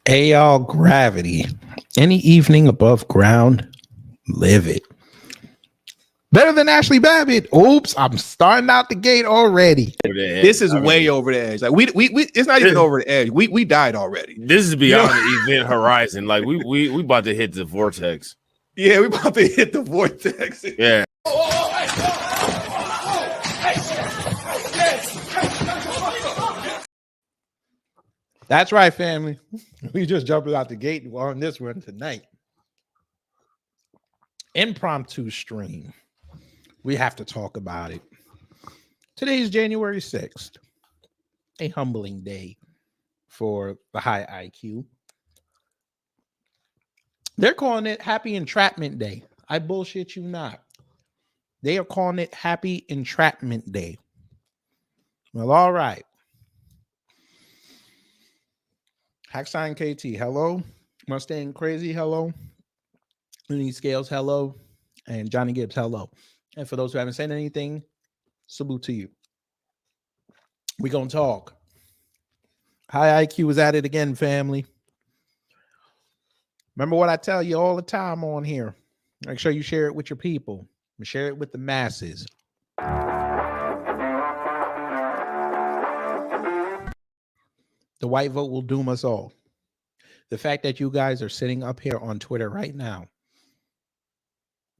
Hey, y'all, gravity. Any evening above ground, live it. Better than Ashley Babbitt. Oops, I'm starting out the gate already. This is way over the edge. Like we it's not even over the edge. We died already. This is beyond the event horizon. Like we about to hit the vortex. Yeah, we about to hit the vortex. Yeah. That's right, family. We just jumped out the gate on this one tonight. Impromptu stream. We have to talk about it. Today is January 6th, a humbling day for the high IQ. They're calling it Happy Entrapment Day. I bullshit you not. They are calling it Happy Entrapment Day. Well, all right. Hacksign KT, hello. Mustang Crazy, hello. Looney Scales, hello. And Johnny Gibbs, hello. And for those who haven't said anything, salute to you. We're going to talk. High IQ is at it again, family. Remember what I tell you all the time on here. Make sure you share it with your people. Share it with the masses. The white vote will doom us all. The fact that you guys are sitting up here on Twitter right now,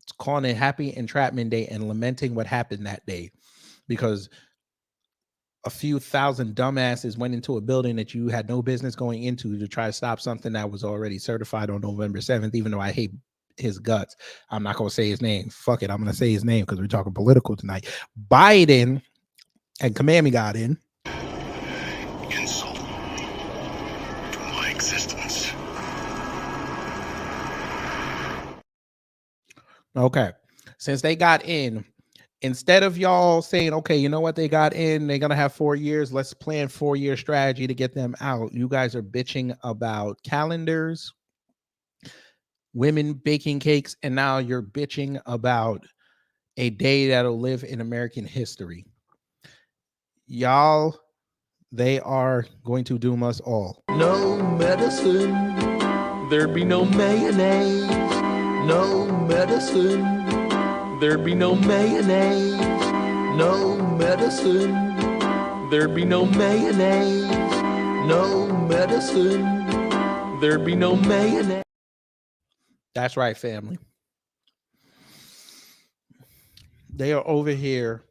it's calling it Happy Entrapment Day and lamenting what happened that day because a few thousand dumbasses went into a building that you had no business going into to try to stop something that was already certified on November 7th, even though I hate his guts. I'm not going to say his name. Fuck it. I'm going to say his name because we're talking political tonight. Biden and Kamami got in. Insult to my existence. Okay. Since they got in, instead of y'all saying, okay, you know what, they got in, they're going to have 4 years, let's plan 4-year strategy to get them out. You guys are bitching about calendars, women baking cakes, and now you're bitching about a day that'll live in American history. Y'all, they are going to doom us all. No medicine, there'd be no mayonnaise. No medicine, there'd be no mayonnaise. No medicine, there'd be no mayonnaise. No medicine, there'd be no mayonnaise. That's right, family. They are over here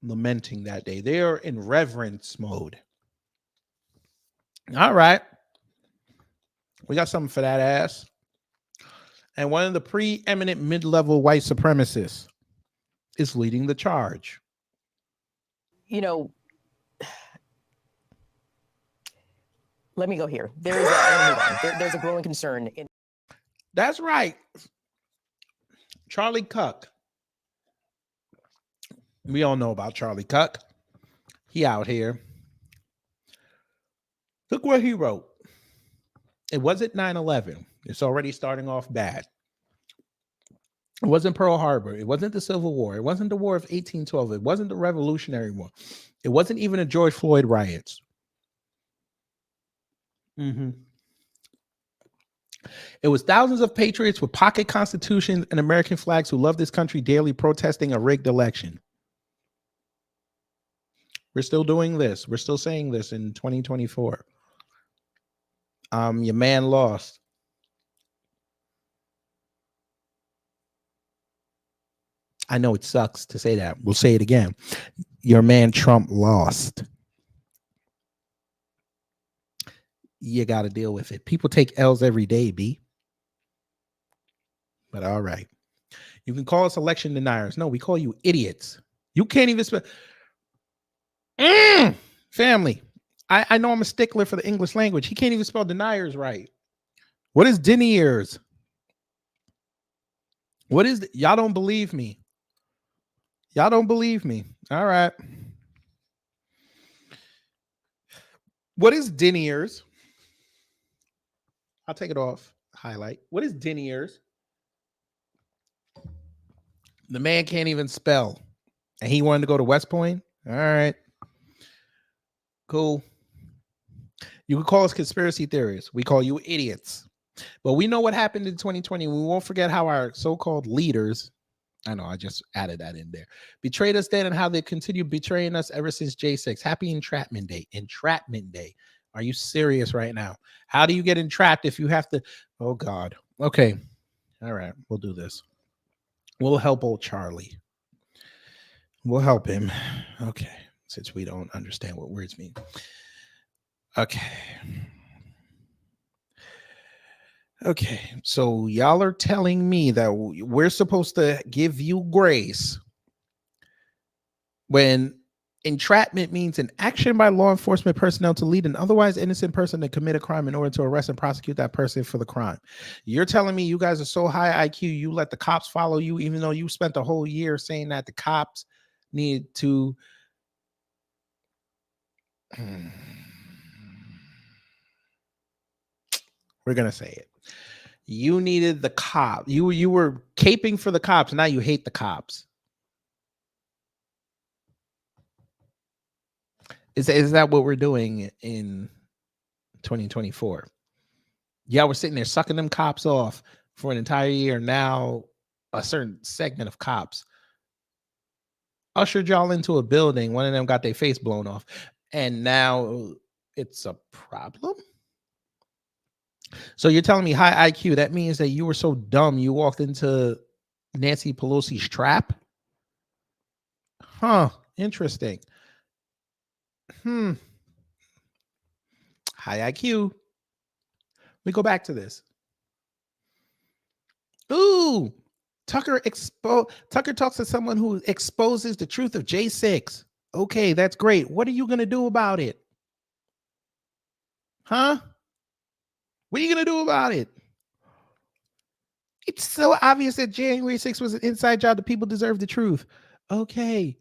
lamenting that day. They are in reverence mode. All right. We got something for that ass. And one of the preeminent mid-level white supremacists is leading the charge. You know, let me go here. There's a growing concern. That's right. Charlie Kirk. We all know about Charlie Kirk. He out here. Look what he wrote. It wasn't 9/11. It's already starting off bad. It wasn't Pearl Harbor. It wasn't the Civil War. It wasn't the War of 1812. It wasn't the Revolutionary War. It wasn't even the George Floyd riots. It was thousands of patriots with pocket constitutions and American flags who love this country dearly protesting a rigged election. We're still doing this. We're still saying this in 2024. Your man lost. I know it sucks to say that. We'll say it again. Your man Trump lost. You got to deal with it. People take L's every day, B. But all right. You can call us election deniers. No, we call you idiots. You can't even spell. Family. I know I'm a stickler for the English language. He can't even spell deniers right. What is deniers? What is y'all don't believe me? Y'all don't believe me. All right. What is deniers? I'll take it off. Highlight. What is deniers? The man can't even spell. And he wanted to go to West Point. All right. Cool. You could call us conspiracy theorists. We call you idiots. But we know what happened in 2020. We won't forget how our so-called leaders, I know I just added that in there, betrayed us then and how they continue betraying us ever since J6. Happy Entrapment Day. Entrapment Day. Are you serious right now? How do you get entrapped if you have to? Oh, God. Okay. All right. We'll do this. We'll help old Charlie. We'll help him. Okay. Since we don't understand what words mean. Okay. Okay. So y'all are telling me that we're supposed to give you grace when entrapment means an action by law enforcement personnel to lead an otherwise innocent person to commit a crime in order to arrest and prosecute that person for the crime. You're telling me you guys are so high IQ, you let the cops follow you, even though you spent the whole year saying that the cops need to. We're going to say it. You needed the cop. You were caping for the cops. Now you hate the cops. Is that what we're doing in 2024? Yeah, we're sitting there sucking them cops off for an entire year. Now a certain segment of cops ushered y'all into a building. One of them got their face blown off. And now it's a problem? So you're telling me high IQ, that means that you were so dumb you walked into Nancy Pelosi's trap? Huh, interesting. High IQ. We go back to this. Ooh, Tucker talks to someone who exposes the truth of J6. Okay, that's great. What are you going to do about it? Huh? What are you going to do about it? It's so obvious that January 6th was an inside job. The people deserve the truth. Okay.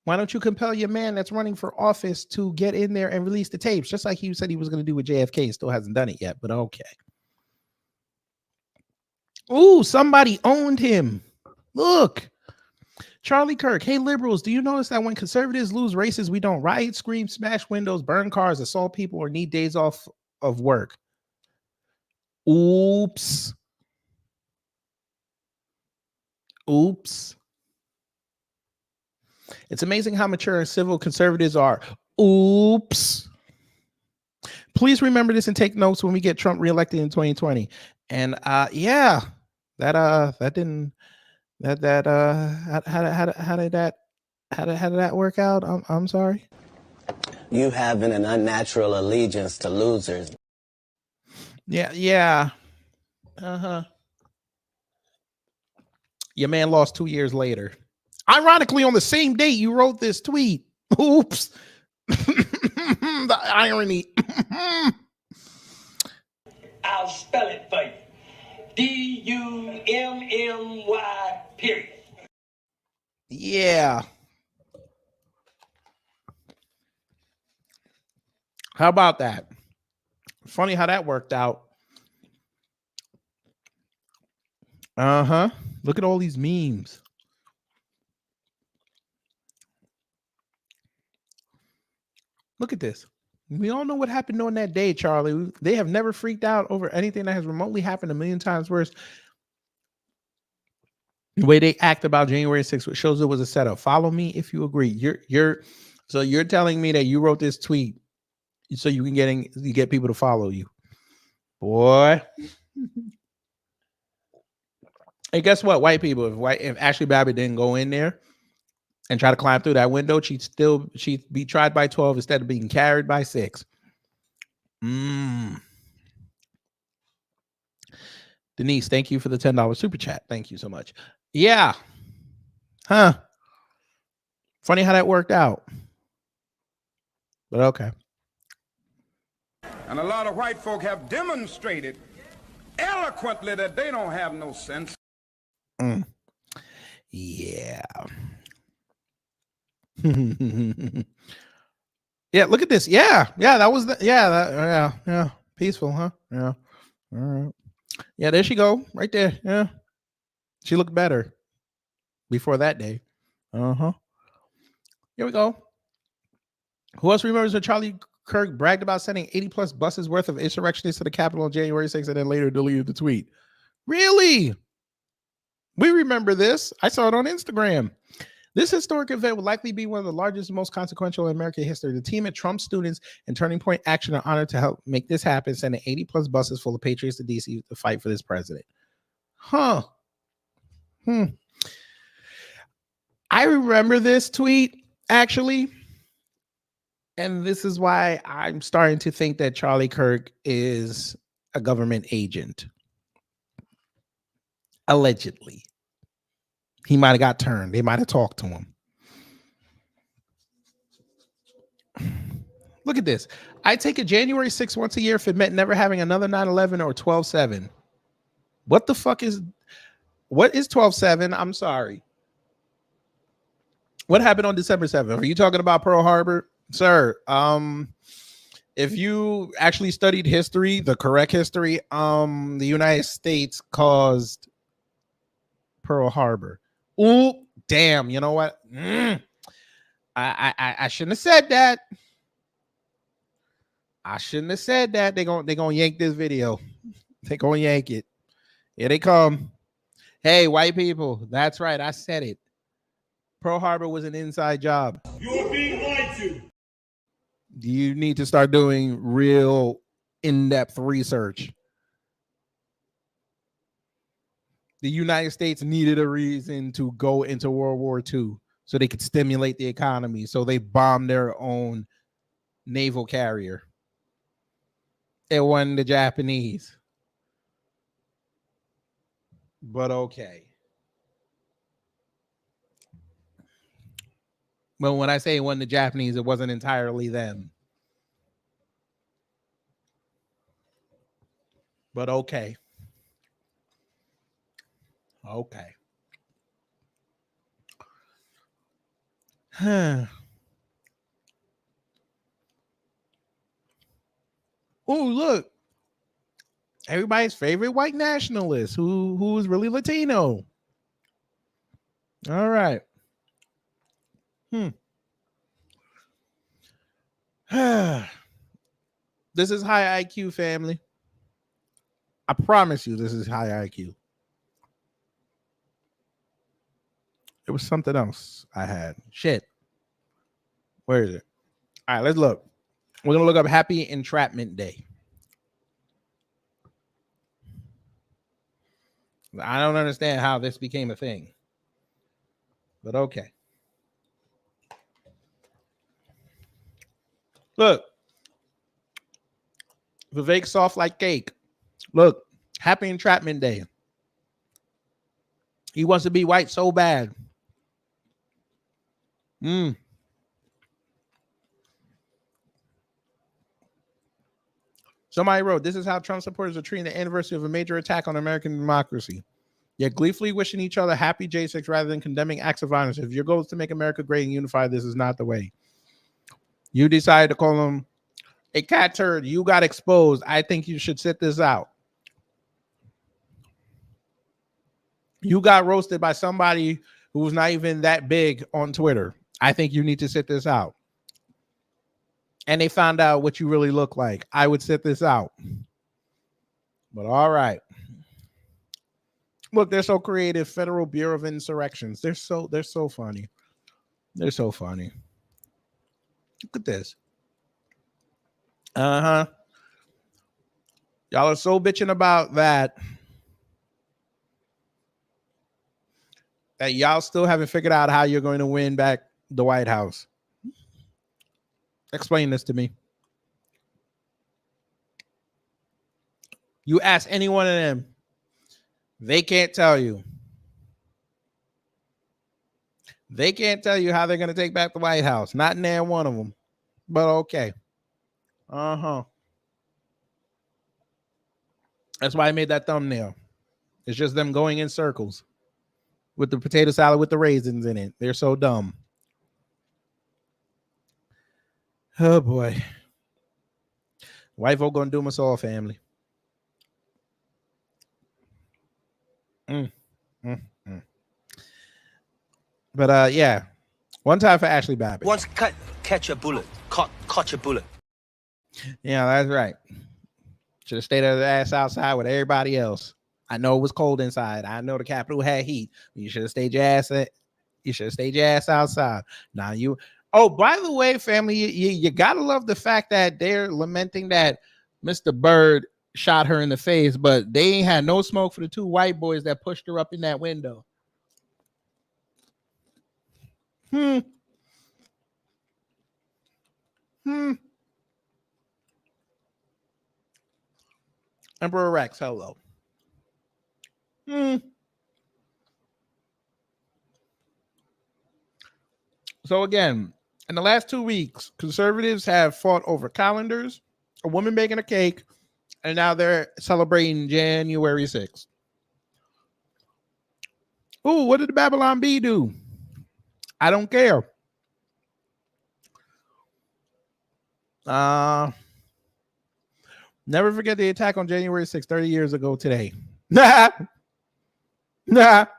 Why don't you compel your man that's running for office to get in there and release the tapes, just like he said he was going to do with JFK and still hasn't done it yet, but okay. Ooh, somebody owned him. Look. Charlie Kirk. Hey, liberals, do you notice that when conservatives lose races, we don't riot, scream, smash windows, burn cars, assault people, or need days off of work? Oops. Oops. It's amazing how mature and civil conservatives are. Oops. Please remember this and take notes when we get Trump reelected in 2020. And yeah, how did that work out? I'm sorry. You having an unnatural allegiance to losers. Yeah. Uh-huh. Your man lost 2 years later. Ironically, on the same date you wrote this tweet. Oops. The irony. I'll spell it for you. D-U-M-M-Y, period. Yeah. How about that? Funny how that worked out. Uh-huh. Look at all these memes. Look at this. We all know what happened on that day, Charlie. They have never freaked out over anything that has remotely happened a million times worse. The way they act about January 6th, which shows it was a setup. Follow me if you agree. You're telling me that you wrote this tweet so you can get people to follow you. Boy. And guess what? White people, if Ashley Babbitt didn't go in there and try to climb through that window, she'd be tried by 12 instead of being carried by 6. Denise, thank you for the $10 super chat. Thank you so much. Yeah. Huh. Funny how that worked out. But okay. And a lot of white folk have demonstrated eloquently that they don't have no sense. Yeah. Yeah, look at this. Yeah, that was yeah. Peaceful, huh? Yeah. All right. Yeah, there she go, right there. Yeah, she looked better before that day. Uh-huh. Here we go. Who else remembers when Charlie Kirk bragged about sending 80 plus buses worth of insurrectionists to the Capitol on January 6th and then later deleted the tweet? Really? We remember this. I saw it on Instagram. This historic event will likely be one of the largest and most consequential in American history. The team at Trump students and Turning Point Action are honored to help make this happen, sending 80 plus buses full of patriots to DC to fight for this president. Huh. I remember this tweet, actually. And this is why I'm starting to think that Charlie Kirk is a government agent. Allegedly. He might have got turned. They might have talked to him. Look at this. I take a January 6th once a year if it meant never having another 9/11 or 12/7. What the fuck is 12/7? I'm sorry. What happened on December 7th? Are you talking about Pearl Harbor? Sir, if you actually studied history, the correct history, the United States caused Pearl Harbor. Ooh, damn, you know what? I shouldn't have said that. I shouldn't have said that. They're gonna yank this video. They're gonna yank it. Here they come. Hey, white people. That's right. I said it. Pearl Harbor was an inside job. You're being lied to. You need to start doing real in-depth research. The United States needed a reason to go into World War II so they could stimulate the economy. So they bombed their own naval carrier. It wasn't the Japanese. But okay. Well, when I say it wasn't the Japanese, it wasn't entirely them. But okay. Okay. Oh, look. Everybody's favorite white nationalist who is really Latino. All right. This is high IQ, family. I promise you this is high IQ. It was something else I had. Shit. Where is it? All right, let's look. We're going to look up Happy Entrapment Day. I don't understand how this became a thing. But okay. Look. Vivek soft like cake. Look. Happy Entrapment Day. He wants to be white so bad. Somebody wrote, this is how Trump supporters are treating the anniversary of a major attack on American democracy. Yet gleefully wishing each other happy J6 rather than condemning acts of violence. If your goal is to make America great and unified, this is not the way. You decided to call him a cat turd. You got exposed. I think you should sit this out. You got roasted by somebody who was not even that big on Twitter. I think you need to sit this out. And they found out what you really look like. I would sit this out. But all right. Look, they're so creative. Federal Bureau of Insurrections. They're so funny. They're so funny. Look at this. Y'all are so bitching about that y'all still haven't figured out how you're going to win back the White House. Explain this to me. You ask any one of them, they can't tell you. They can't tell you how they're going to take back the White House. Not in there, one of them. But okay. That's why I made that thumbnail. It's just them going in circles with the potato salad with the raisins in it. They're so dumb. Oh boy. White folk gonna doom us all, family. But yeah. One time for Ashley Babbitt. Once catch a bullet. Caught a bullet. Yeah, that's right. Should have stayed her ass outside with everybody else. I know it was cold inside. I know the Capitol had heat. You should have stayed your ass outside. Now you. Oh, by the way, family, you gotta love the fact that they're lamenting that Mr. Byrd shot her in the face, but they ain't had no smoke for the two white boys that pushed her up in that window. Emperor Rex, hello. So again, in the last 2 weeks, conservatives have fought over calendars, a woman baking a cake, and now they're celebrating January 6th. Ooh, what did the Babylon Bee do? I don't care. Never forget the attack on January 6th, 30 years ago today. Nah. That's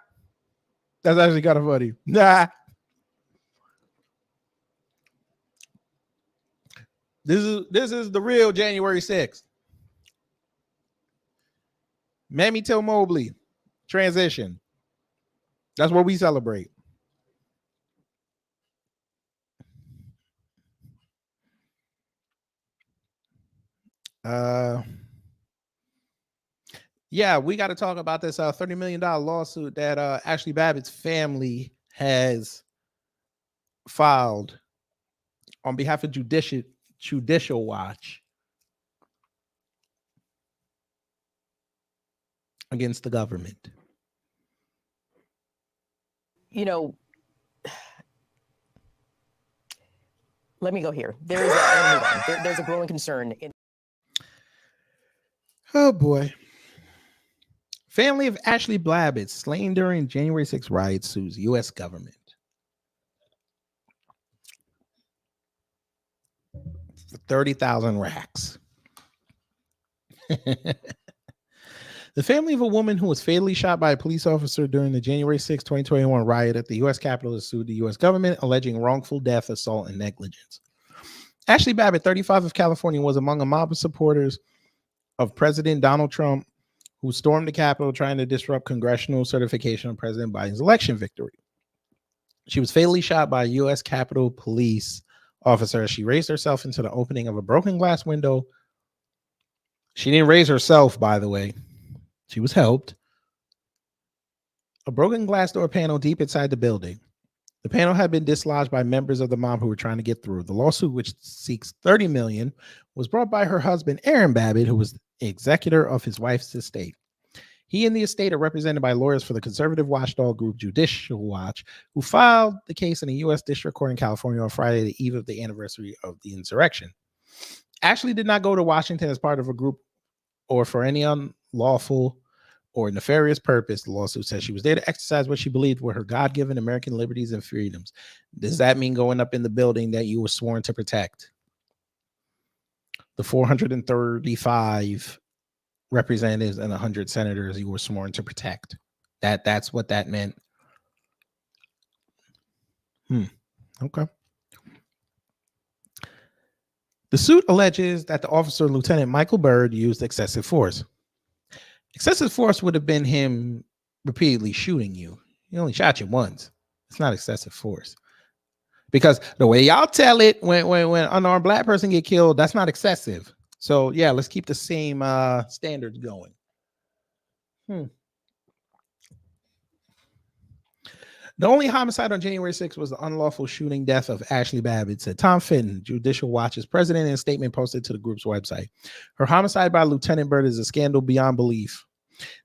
actually kind of funny. Nah. This is the real January 6th. Mammy Till Mobley. Transition. That's what we celebrate. Yeah, we got to talk about this $30 million lawsuit that Ashley Babbitt's family has filed on behalf of Judicial Watch against the government. You know, let me go here. There's a growing concern. Oh boy. Family of Ashley Babbitt slain during January 6th riot sues U.S. government for 30,000 racks. The family of a woman who was fatally shot by a police officer during the January 6, 2021 riot at the U.S. Capitol has sued the U.S. government, alleging wrongful death, assault, and negligence. Ashley Babbitt, 35 of California, was among a mob of supporters of President Donald Trump who stormed the Capitol trying to disrupt congressional certification of President Biden's election victory. She was fatally shot by a U.S. Capitol police officer as she raised herself into the opening of a broken glass window. She didn't raise herself, by the way. She was helped. A broken glass door panel deep inside the building. The panel had been dislodged by members of the mob who were trying to get through. The lawsuit, which seeks $30 million, was brought by her husband, Aaron Babbitt, who was the executor of his wife's estate. He and the estate are represented by lawyers for the conservative watchdog group Judicial Watch, who filed the case in a U.S. District Court in California on Friday, the eve of the anniversary of the insurrection. Ashley did not go to Washington as part of a group or for any unlawful or nefarious purpose. The lawsuit says she was there to exercise what she believed were her God-given American liberties and freedoms. Does that mean going up in the building that you were sworn to protect? The 435 representatives and 100 senators you were sworn to protect. That's what that meant. Okay. The suit alleges that the officer, Lieutenant Michael Byrd, used excessive force. Excessive force would have been him repeatedly shooting you. He only shot you once. It's not excessive force. Because the way y'all tell it, when an unarmed black person get killed, that's not excessive. So yeah, let's keep the same standards going. The only homicide on January 6th was the unlawful shooting death of Ashley Babbitt, said Tom Fitton, Judicial Watch's president, in a statement posted to the group's website. Her homicide by Lieutenant Byrd is a scandal beyond belief.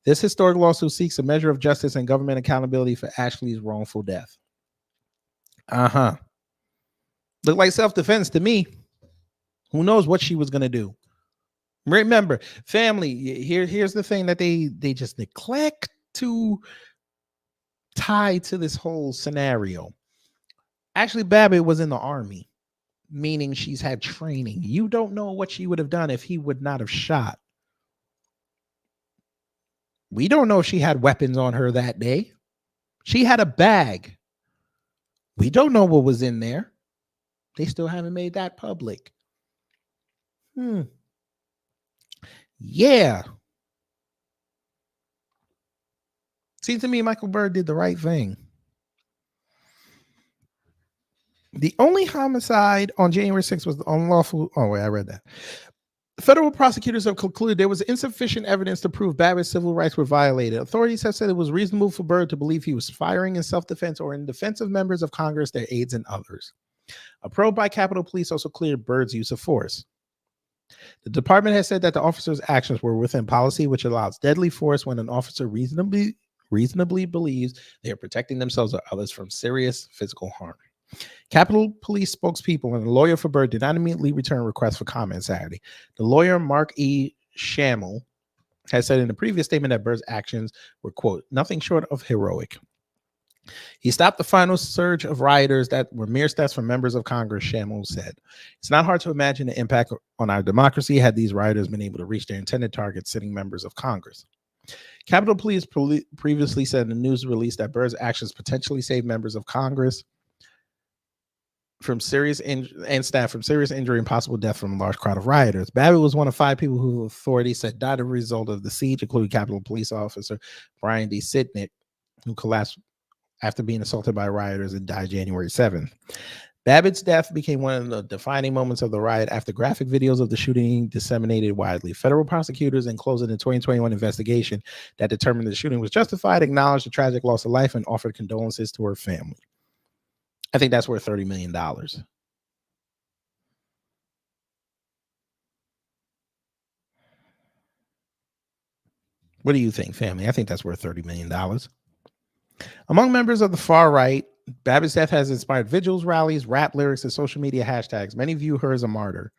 This historic lawsuit seeks a measure of justice and government accountability for Ashley's wrongful death. Looked like self-defense to me. Who knows what she was going to do? Remember, family, here's the thing that they just neglect to tie to this whole scenario. Ashley Babbitt was in the Army. meaning she's had training. You don't know what she would have done if he would not have shot. We don't know if she had weapons on her that day. She had a bag. We don't know what was in there. They still haven't made that public. Yeah. Seems to me Michael Byrd did the right thing. The only homicide on January 6th was the unlawful. Oh, wait, I read that. Federal prosecutors have concluded there was insufficient evidence to prove Babbitt's civil rights were violated. Authorities have said it was reasonable for Byrd to believe he was firing in self-defense or in defense of members of Congress, their aides, and others. A probe by Capitol Police also cleared Byrd's use of force. The department has said that the officer's actions were within policy, which allows deadly force when an officer reasonably believes they are protecting themselves or others from serious physical harm. Capitol Police spokespeople and a lawyer for Byrd did not immediately return requests for comment Saturday. The lawyer, Mark E. Schammel, has said in a previous statement that Byrd's actions were, quote, nothing short of heroic. He stopped the final surge of rioters that were mere steps from members of Congress, Schammel said. It's not hard to imagine the impact on our democracy had these rioters been able to reach their intended targets, sitting members of Congress. Capitol Police previously said in a news release that Byrd's actions potentially saved members of Congress from serious staff from serious injury and possible death from a large crowd of rioters. Babbitt was one of 5 people who authorities said died as a result of the siege, including Capitol Police officer Brian D. Sitnick, who collapsed after being assaulted by rioters and died January 7th. Babbitt's death became one of the defining moments of the riot after graphic videos of the shooting disseminated widely. Federal prosecutors, in closing the 2021 investigation that determined the shooting was justified, acknowledged the tragic loss of life and offered condolences to her family. I think that's worth $30 million. What do you think, family? I think that's worth $30 million. Among members of the far right, Babbitt's death has inspired vigils, rallies, rap lyrics, and social media hashtags. Many view her as a martyr.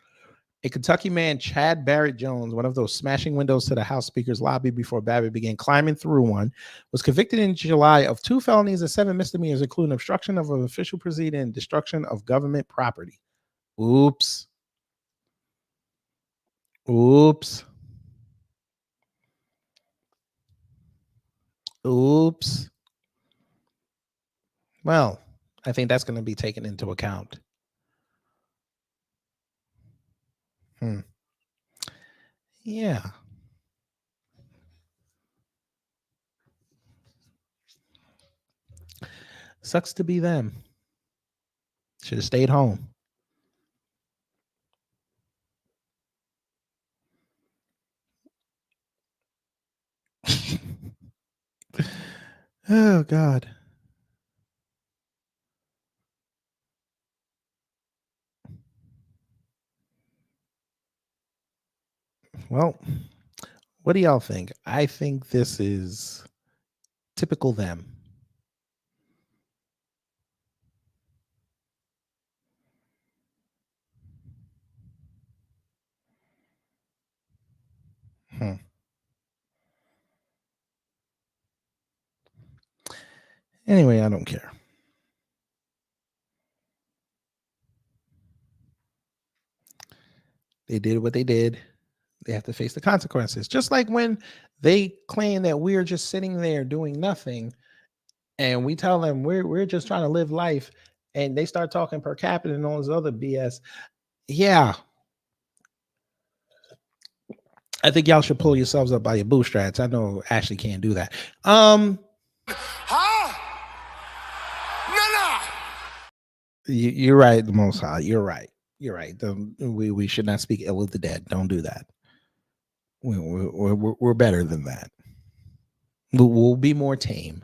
A Kentucky man, Chad Barrett Jones, one of those smashing windows to the House Speaker's lobby before Babbitt began climbing through one, was convicted in July of 2 felonies and 7 misdemeanors, including obstruction of an official proceeding and destruction of government property. Oops. Oops. Oops. Well, I think that's going to be taken into account. Yeah. Sucks to be them. Should have stayed home. Oh, God. Well, what do y'all think? I think this is typical them. Anyway, I don't care. They did what they did. They have to face the consequences. Just like when they claim that we're just sitting there doing nothing and we tell them we're just trying to live life, and they start talking per capita and all this other BS. Yeah. I think y'all should pull yourselves up by your bootstraps. I know Ashley can't do that. You're right, the Most High. You're right. You're right. We should not speak ill of the dead. Don't do that. We're better than that. We'll be more tame.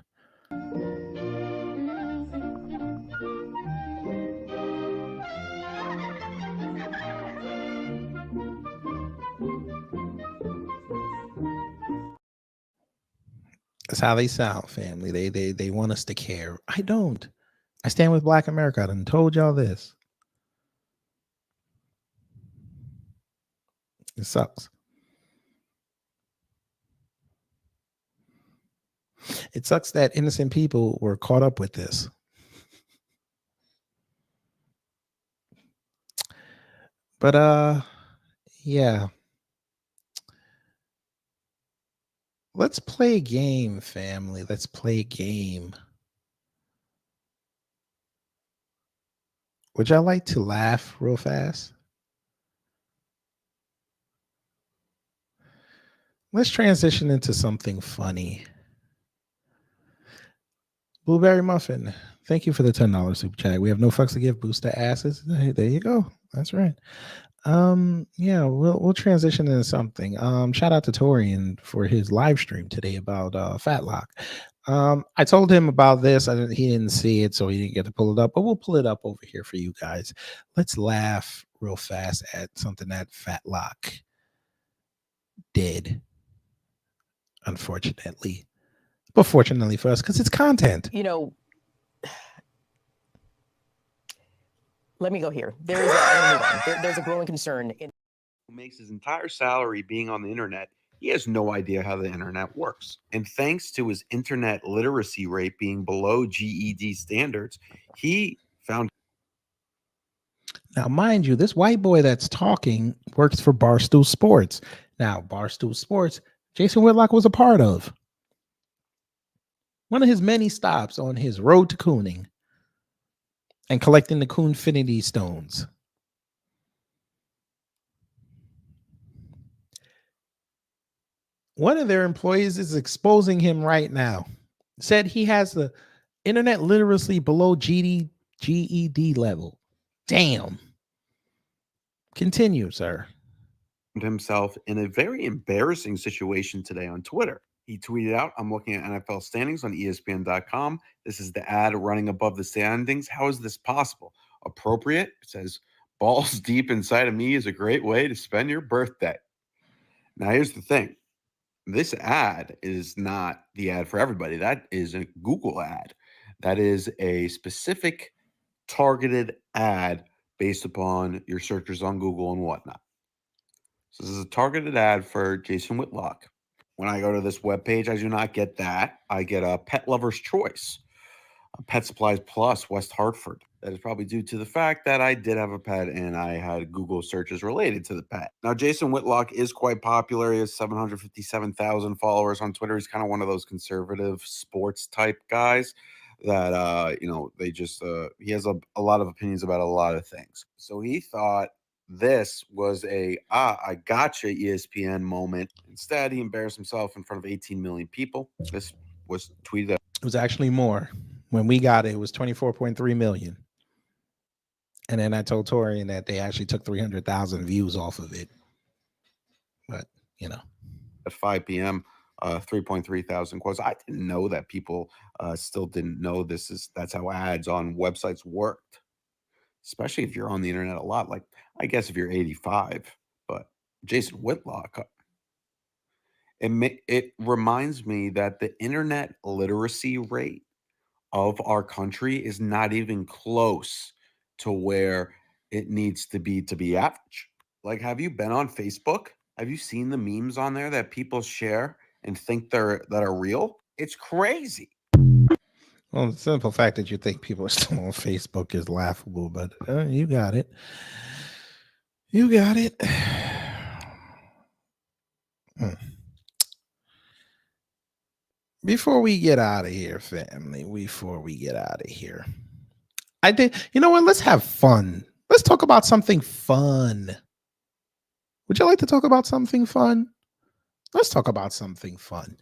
That's how they sound, family. They want us to care. I don't. I stand with Black America. I done told y'all this. It sucks. It sucks that innocent people were caught up with this. But yeah. Let's play a game, family. Let's play a game. Would y'all like to laugh real fast? Let's transition into something funny. Blueberry Muffin, thank you for the $10 super chat. We have no fucks to give. Booster asses. Hey, there you go. That's right. Yeah, we'll transition into something. Shout out to Torian for his live stream today about Fatlock. I told him about this. He didn't see it, so he didn't get to pull it up, but we'll pull it up over here for you guys. Let's laugh real fast at something that Fatlock did, unfortunately. But fortunately for us, because it's content. You know, let me go here. There's a growing concern in who makes his entire salary being on the internet. He has no idea how the internet works. And thanks to his internet literacy rate being below GED standards, he found. Now, mind you, this white boy that's talking works for Barstool Sports. Now, Barstool Sports, Jason Whitlock was a part of. One of his many stops on his road to cooning and collecting the Coonfinity stones. One of their employees is exposing him right now. Said he has the internet literacy below GED level. Damn. Continue, sir. Himself in a very embarrassing situation today on Twitter. He tweeted out, I'm looking at NFL standings on ESPN.com. This is the ad running above the standings. How is this possible? Appropriate. It says, balls deep inside of me is a great way to spend your birthday. Now, here's the thing. This ad is not the ad for everybody. That is a Google ad. That is a specific targeted ad based upon your searches on Google and whatnot. So this is a targeted ad for Jason Whitlock. When I go to this webpage, I do not get that. I get a Pet Lover's Choice, a Pet Supplies Plus, West Hartford. That is probably due to the fact that I did have a pet and I had Google searches related to the pet. Now, Jason Whitlock is quite popular. He has 757,000 followers on Twitter. He's kind of one of those conservative sports type guys that, they just, he has a lot of opinions about a lot of things. So he thought this was I gotcha ESPN moment. Instead, he embarrassed himself in front of 18 million people. This was tweeted out. It was actually more. When we got it, it was 24.3 million. And then I told Torian that they actually took 300,000 views off of it. But, At 5 p.m., 3.3 thousand quotes. I didn't know that people still didn't know that's how ads on websites worked. Especially if you're on the internet a lot. Like, I guess if you're 85, but Jason Whitlock, it reminds me that the internet literacy rate of our country is not even close to where it needs to be average. Like, have you been on Facebook? Have you seen the memes on there that people share and think that are real? It's crazy. Well, the simple fact that you think people are still on Facebook is laughable, but you got it. You got it. Before we get out of here, family, I think, you know what? Let's have fun. Let's talk about something fun. Would you like to talk about something fun? Let's talk about something fun.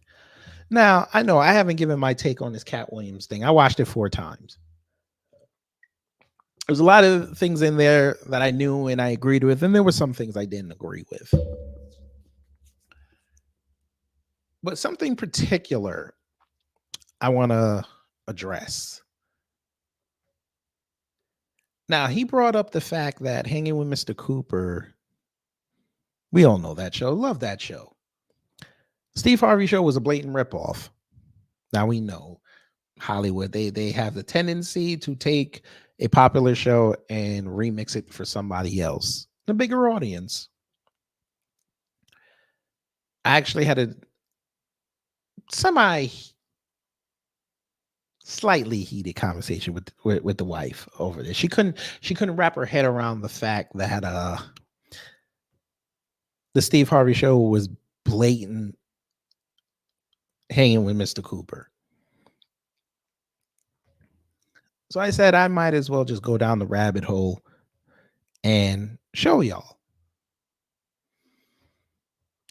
Now, I know I haven't given my take on this Cat Williams thing. I watched it 4 times. There's a lot of things in there that I knew and I agreed with, and there were some things I didn't agree with. But something particular I want to address. Now, he brought up the fact that Hanging with Mr. Cooper, we all know that show, love that show. Steve Harvey Show was a blatant ripoff. Now we know Hollywood, they have the tendency to take a popular show and remix it for somebody else, a bigger audience. I actually had a slightly heated conversation with the wife over this. She couldn't wrap her head around the fact that the Steve Harvey Show was blatant hanging with Mr. Cooper. So I said I might as well just go down the rabbit hole and show y'all.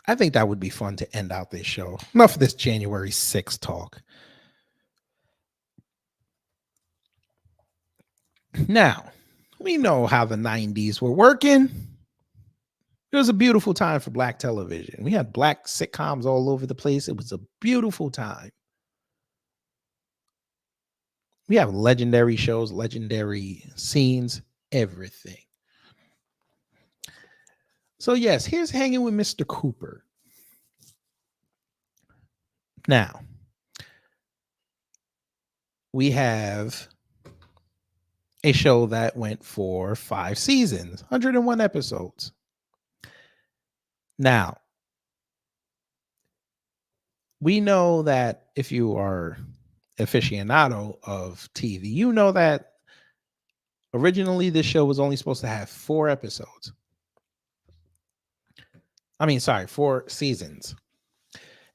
I think that would be fun to end out this show. Enough of this January 6th talk. Now, we know how the 90s were working. It was a beautiful time for black television. We had black sitcoms all over the place. It was a beautiful time. We have legendary shows, legendary scenes, everything. So yes, here's Hanging with Mr. Cooper. Now, we have a show that went for 5 seasons, 101 episodes. Now, we know that if you are aficionado of TV, you know that originally this show was only supposed to have 4 episodes. 4 seasons.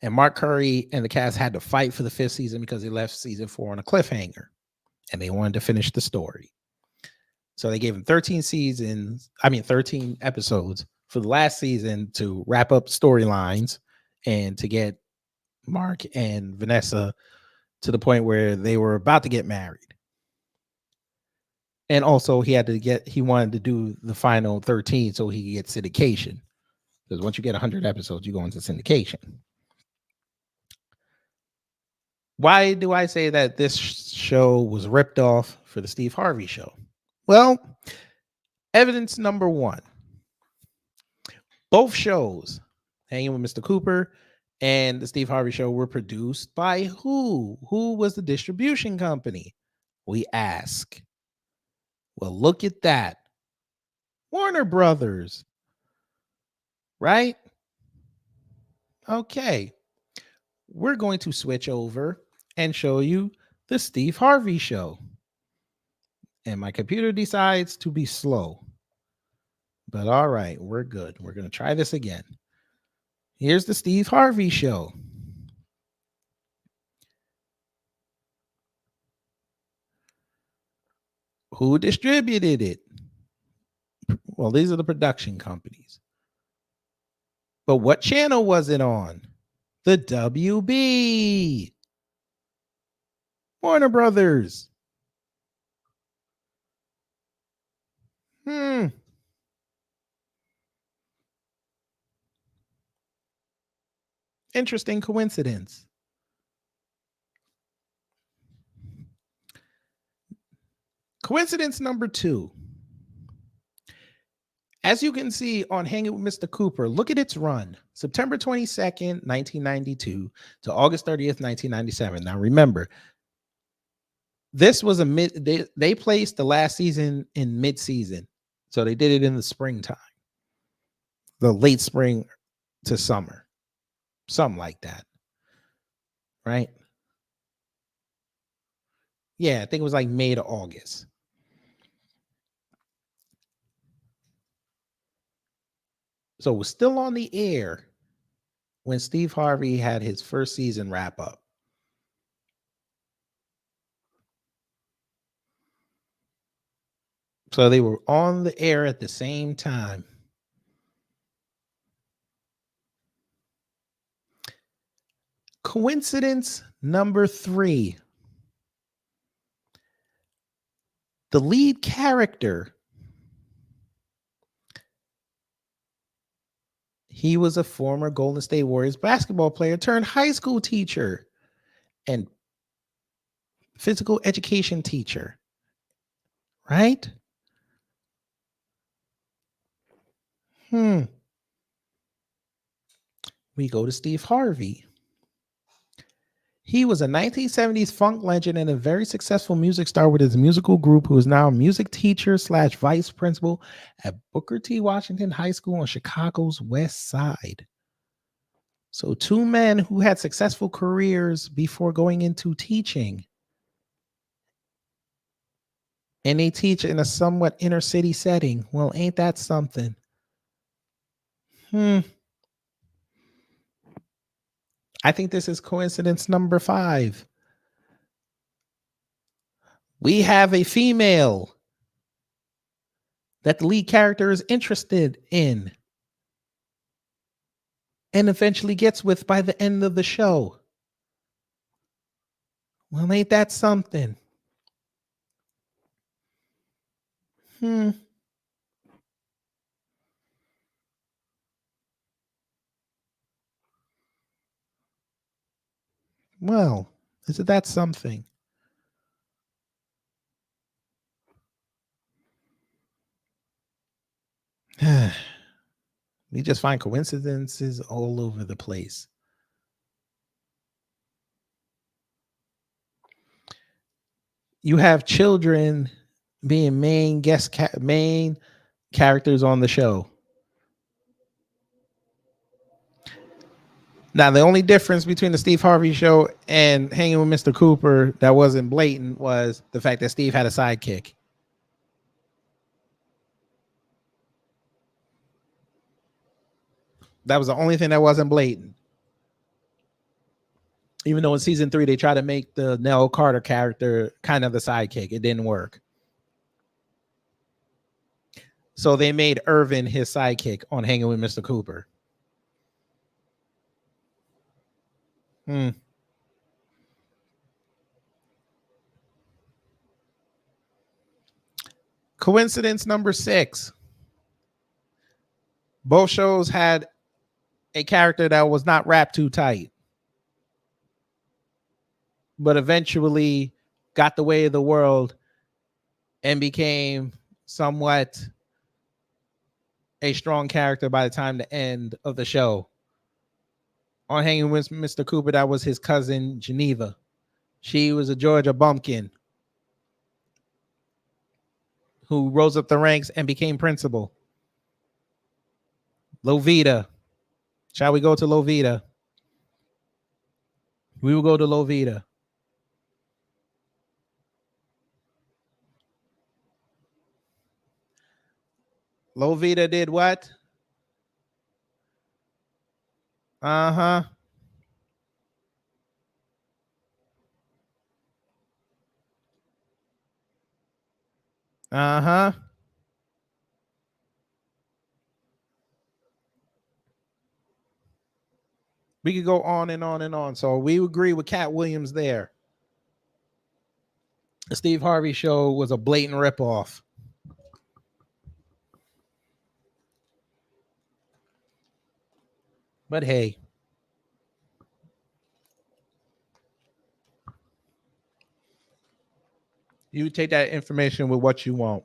And Mark Curry and the cast had to fight for the 5th season because they left season 4 on a cliffhanger and they wanted to finish the story. So they gave him 13 episodes for the last season to wrap up storylines and to get Mark and Vanessa to the point where they were about to get married. And also he wanted to do the final 13 so he could get syndication. Because once you get 100 episodes, you go into syndication. Why do I say that this show was ripped off for the Steve Harvey Show? Well, evidence number 1. Both shows, Hanging with Mr. Cooper and the Steve Harvey Show, were produced by who? Who was the distribution company? We ask. Well, look at that. Warner Brothers. Right? Okay. We're going to switch over and show you the Steve Harvey Show. And my computer decides to be slow. But all right, we're good. We're going to try this again. Here's the Steve Harvey Show. Who distributed it? Well, these are the production companies. But what channel was it on? The WB. Warner Brothers. Interesting coincidence. Coincidence number 2. As you can see on Hanging with Mr. Cooper, look at its run. September 22nd, 1992 to August 30th, 1997. Now remember, this was they placed the last season in mid-season. So they did it in the springtime. The late spring to summer. Something like that. Right? Yeah, I think it was like May to August. So it was still on the air when Steve Harvey had his first season wrap up. So they were on the air at the same time. Coincidence number 3. The lead character, he was a former Golden State Warriors basketball player turned high school teacher and physical education teacher. Right? We go to Steve Harvey. He was a 1970s funk legend and a very successful music star with his musical group, who is now a music teacher / vice principal at Booker T. Washington High School on Chicago's West Side. So 2 men who had successful careers before going into teaching. And they teach in a somewhat inner city setting. Well, ain't that something? I think this is coincidence number 5. We have a female that the lead character is interested in and eventually gets with by the end of the show. Well, ain't that something? Well, isn't that something? We just find coincidences all over the place. You have children being main characters on the show. Now, the only difference between the Steve Harvey show and Hanging with Mr. Cooper that wasn't blatant was the fact that Steve had a sidekick. That was the only thing that wasn't blatant. Even though in season 3, they tried to make the Nell Carter character kind of the sidekick. It didn't work. So they made Irvin his sidekick on Hanging with Mr. Cooper. Coincidence number 6. Both shows had a character that was not wrapped too tight, but eventually got the way of the world and became somewhat a strong character by the time the end of the show. On Hanging with Mr. Cooper, that was his cousin Geneva. She was a Georgia bumpkin who rose up the ranks and became principal. Lovita. Shall we go to Lovita? We will go to Lovita. Lovita did what? Uh-huh. Uh-huh. We could go on and on and on. So we agree with Cat Williams there. The Steve Harvey show was a blatant ripoff. But hey, you take that information with what you want.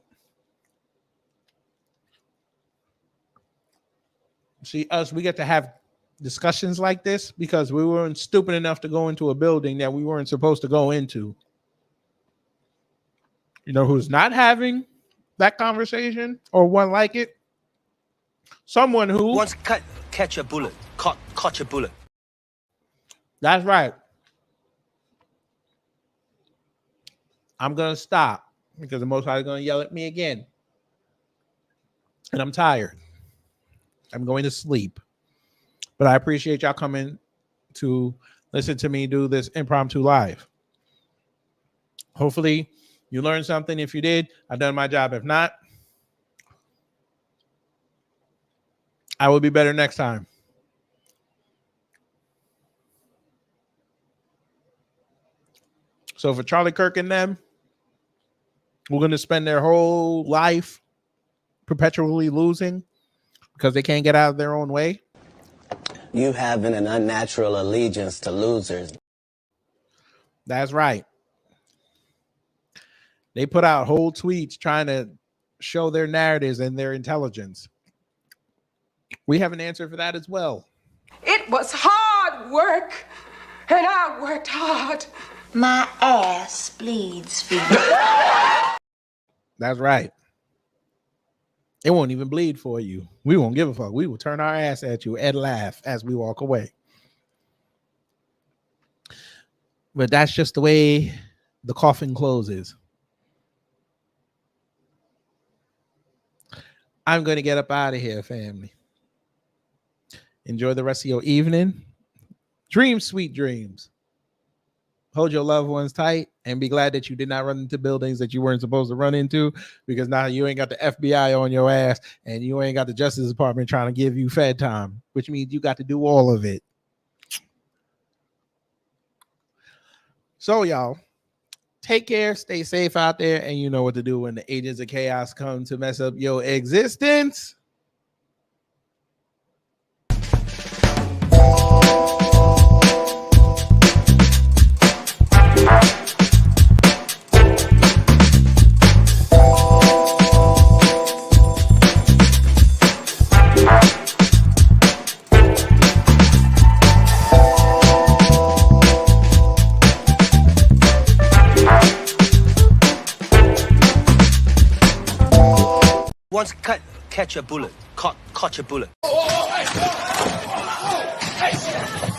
See, us, we get to have discussions like this because we weren't stupid enough to go into a building that we weren't supposed to go into. You know who's not having that conversation or one like it? Someone who wants to catch a bullet. Catch a bullet. That's right. I'm going to stop because the Most High is going to yell at me again. And I'm tired. I'm going to sleep. But I appreciate y'all coming to listen to me do this impromptu live. Hopefully you learned something. If you did, I've done my job. If not, I will be better next time. So for Charlie Kirk and them, we're going to spend their whole life perpetually losing because they can't get out of their own way. You having an unnatural allegiance to losers. That's right. They put out whole tweets trying to show their narratives and their intelligence. We have an answer for that as well. It was hard work, and I worked hard. My ass bleeds for you. That's right. It won't even bleed for you. We won't give a fuck. We will turn our ass at you and laugh as we walk away. But that's just the way the coffin closes. I'm going to get up out of here, family. Enjoy the rest of your evening. Dream sweet dreams. Hold your loved ones tight and be glad that you did not run into buildings that you weren't supposed to run into, because now you ain't got the FBI on your ass and you ain't got the Justice Department trying to give you fed time, which means you got to do all of it. So y'all, take care, stay safe out there, and you know what to do when the agents of chaos come to mess up your existence. Once catch a bullet, catch a bullet. Hey!